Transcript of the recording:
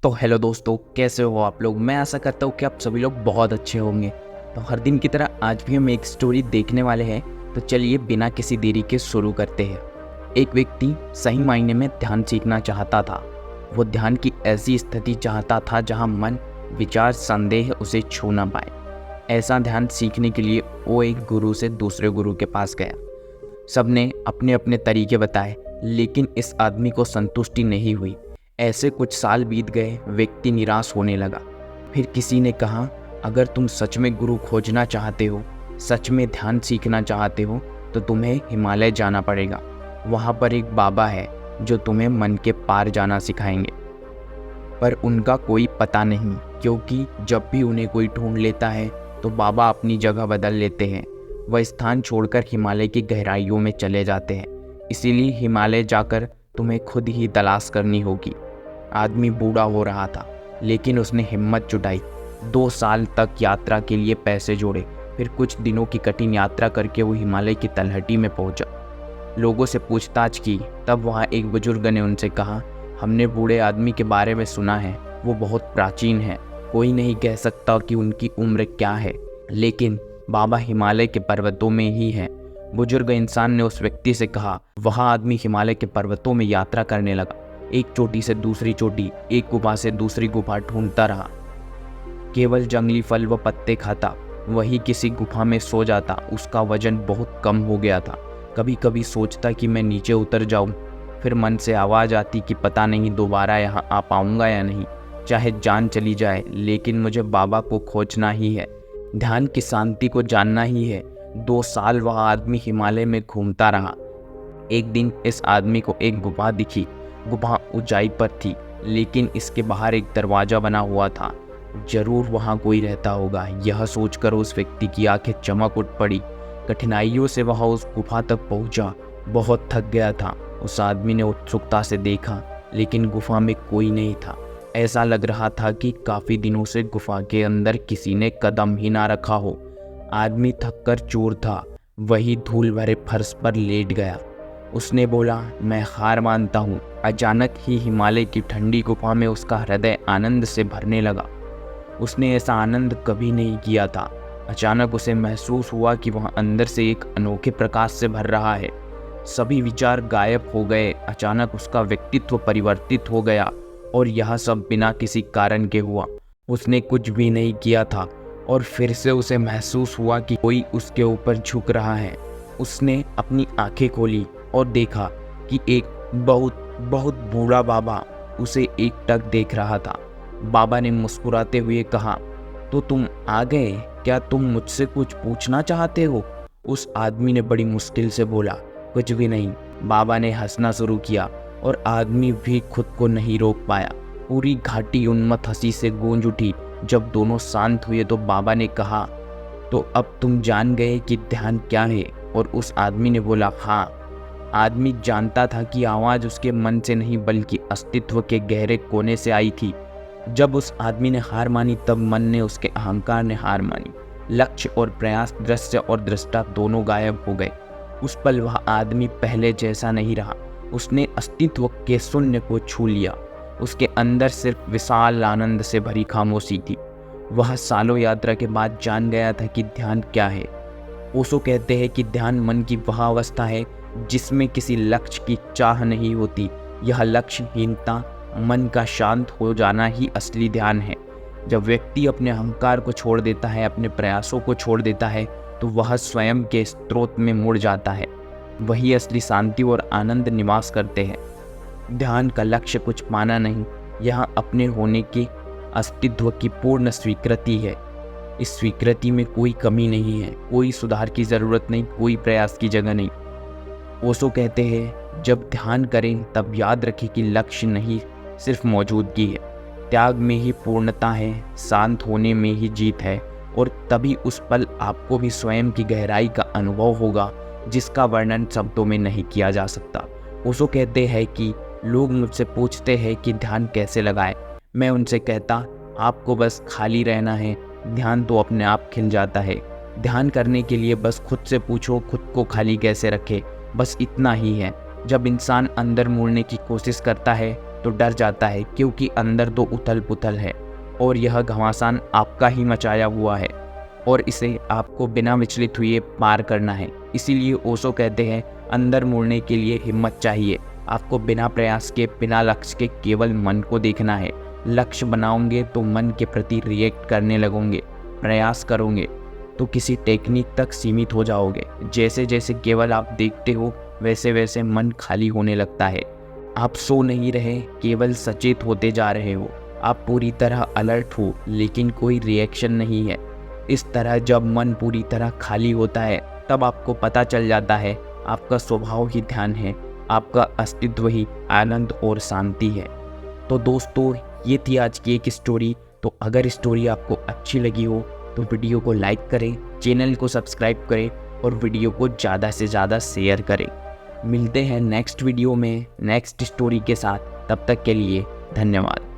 तो हेलो दोस्तों, कैसे हो आप लोग। मैं आशा करता हूँ कि आप सभी लोग बहुत अच्छे होंगे। तो हर दिन की तरह आज भी हम एक स्टोरी देखने वाले हैं। तो चलिए बिना किसी देरी के शुरू करते हैं। एक व्यक्ति सही मायने में ध्यान सीखना चाहता था। वो ध्यान की ऐसी स्थिति चाहता था जहाँ मन, विचार, संदेह उसे छू ना पाए। ऐसा ध्यान सीखने के लिए वो एक गुरु से दूसरे गुरु के पास गया। सबने अपने अपने तरीके बताए, लेकिन इस आदमी को संतुष्टि नहीं हुई। ऐसे कुछ साल बीत गए, व्यक्ति निराश होने लगा। फिर किसी ने कहा, अगर तुम सच में गुरु खोजना चाहते हो, सच में ध्यान सीखना चाहते हो, तो तुम्हें हिमालय जाना पड़ेगा। वहाँ पर एक बाबा है जो तुम्हें मन के पार जाना सिखाएंगे। पर उनका कोई पता नहीं, क्योंकि जब भी उन्हें कोई ढूंढ लेता है तो बाबा अपनी जगह बदल लेते हैं। वह स्थान छोड़कर हिमालय की गहराइयों में चले जाते हैं। इसीलिए हिमालय जाकर तुम्हें खुद ही तलाश करनी होगी। आदमी बूढ़ा हो रहा था, लेकिन उसने हिम्मत जुटाई। 2 साल तक यात्रा के लिए पैसे जोड़े। फिर कुछ दिनों की कठिन यात्रा करके वो हिमालय की तलहटी में पहुंचा। लोगों से पूछताछ की, तब वहाँ एक बुजुर्ग ने उनसे कहा, हमने बूढ़े आदमी के बारे में सुना है। वो बहुत प्राचीन है, कोई नहीं कह सकता कि उनकी उम्र क्या है, लेकिन बाबा हिमालय के पर्वतों में ही है। बुजुर्ग इंसान ने उस व्यक्ति से कहा। वह आदमी हिमालय के पर्वतों में यात्रा करने लगा। एक चोटी से दूसरी चोटी, एक गुफा से दूसरी गुफा ढूंढता रहा। केवल जंगली फल व पत्ते खाता, वही किसी गुफा में सो जाता। उसका वजन बहुत कम हो गया था। कभी कभी सोचता कि मैं नीचे उतर जाऊं। फिर मन से आवाज़ आती कि पता नहीं दोबारा यहाँ आ पाऊंगा या नहीं। चाहे जान चली जाए, लेकिन मुझे बाबा को खोजना ही है, ध्यान की शांति को जानना ही है। 2 साल वह आदमी हिमालय में घूमता रहा। एक दिन इस आदमी को एक गुफा दिखी। गुफा ऊंचाई पर थी, लेकिन इसके बाहर एक दरवाजा बना हुआ था। जरूर वहाँ कोई रहता होगा। यह सोचकर उस व्यक्ति की आंखें चमक उठ पड़ी। कठिनाइयों से वह उस गुफा तक पहुंचा। बहुत थक गया था। उस आदमी ने उत्सुकता से देखा, लेकिन गुफा में कोई नहीं था। ऐसा लग रहा था कि काफी दिनों से गुफा के अंदर किसी ने कदम ही ना रखा हो। आदमी थककर चूर था। वही धूल भरे फर्श पर लेट गया। उसने बोला, मैं हार मानता हूँ। अचानक ही हिमालय की ठंडी गुफा में उसका हृदय आनंद से भरने लगा। उसने ऐसा आनंद कभी नहीं किया था। अचानक उसे महसूस हुआ कि वह अंदर से एक अनोखे प्रकाश से भर रहा है। सभी विचार गायब हो गए। अचानक उसका व्यक्तित्व परिवर्तित हो गया, और यह सब बिना किसी कारण के हुआ। उसने कुछ भी नहीं किया था, और फिर से उसे महसूस हुआ कि कोई उसके ऊपर झुक रहा है। उसने अपनी आंखें खोली और देखा कि एक बहुत बहुत बूढ़ा बाबा उसे एकटक देख रहा था। बाबा ने मुस्कुराते हुए कहा, तो तुम आ गए, क्या तुम मुझसे कुछ पूछना चाहते हो? उस आदमी ने बड़ी मुश्किल से बोला, कुछ भी नहीं। बाबा ने हंसना शुरू किया, और आदमी भी खुद को नहीं रोक पाया। पूरी घाटी उन्मत्त हंसी से गूंज उठी। जब दोनों शांत हुए तो बाबा ने कहा, तो अब तुम जान गए कि ध्यान क्या है? और उस आदमी ने बोला, हाँ। आदमी जानता था कि आवाज़ उसके मन से नहीं, बल्कि अस्तित्व के गहरे कोने से आई थी। जब उस आदमी ने हार मानी, तब मन ने, उसके अहंकार ने हार मानी। लक्ष्य और प्रयास, दृश्य और दृष्टा दोनों गायब हो गए। उस पल वह आदमी पहले जैसा नहीं रहा। उसने अस्तित्व के शून्य को छू लिया। उसके अंदर सिर्फ विशाल आनंद से भरी खामोशी थी। वह सालों यात्रा के बाद जान गया था कि ध्यान क्या है। ओशो कहते हैं कि ध्यान मन की वह अवस्था है जिसमें किसी लक्ष्य की चाह नहीं होती। यह लक्ष्यहीनता, मन का शांत हो जाना ही असली ध्यान है। जब व्यक्ति अपने अहंकार को छोड़ देता है, अपने प्रयासों को छोड़ देता है, तो वह स्वयं के स्रोत में मुड़ जाता है। वही असली शांति और आनंद निवास करते हैं। ध्यान का लक्ष्य कुछ पाना नहीं, यह अपने होने के अस्तित्व की पूर्ण स्वीकृति है। इस स्वीकृति में कोई कमी नहीं है, कोई सुधार की जरूरत नहीं, कोई प्रयास की जगह नहीं। ओशो कहते हैं, जब ध्यान करें तब याद रखें कि लक्ष्य नहीं, सिर्फ मौजूदगी है। त्याग में ही पूर्णता है, शांत होने में ही जीत है, और तभी उस पल आपको भी स्वयं की गहराई का अनुभव होगा, जिसका वर्णन शब्दों में नहीं किया जा सकता। ओशो कहते हैं कि लोग मुझसे पूछते हैं कि ध्यान कैसे लगाएं। मैं उनसे कहता, आपको बस खाली रहना है, ध्यान तो अपने आप खिल जाता है। ध्यान करने के लिए बस खुद से पूछो, खुद को खाली कैसे रखे, बस इतना ही है। जब इंसान अंदर मुड़ने की कोशिश करता है, तो डर जाता है, क्योंकि अंदर तो उथल पुथल है और यह घमासान आपका ही मचाया हुआ है और इसे आपको बिना विचलित हुए पार करना है। इसीलिए ओशो कहते हैं, अंदर मुड़ने के लिए हिम्मत चाहिए। आपको बिना प्रयास के, बिना लक्ष्य के केवल मन को देखना है। लक्ष्य बनाओगे तो मन के प्रति रिएक्ट करने लगोगे। प्रयास करोगे तो किसी टेक्निक तक सीमित हो जाओगे। जैसे जैसे केवल आप देखते हो, वैसे वैसे मन खाली होने लगता है। आप सो नहीं रहे, केवल सचेत होते जा रहे हो। आप पूरी तरह अलर्ट हो, लेकिन कोई रिएक्शन नहीं है। इस तरह जब मन पूरी तरह खाली होता है, तब आपको पता चल जाता है आपका स्वभाव ही ध्यान है, आपका अस्तित्व ही आनंद और शांति है। तो दोस्तों, ये थी आज की एक स्टोरी। तो अगर स्टोरी आपको अच्छी लगी हो तो वीडियो को लाइक करें, चैनल को सब्सक्राइब करें और वीडियो को ज़्यादा से ज़्यादा शेयर करें। मिलते हैं नेक्स्ट वीडियो में नेक्स्ट स्टोरी के साथ। तब तक के लिए धन्यवाद।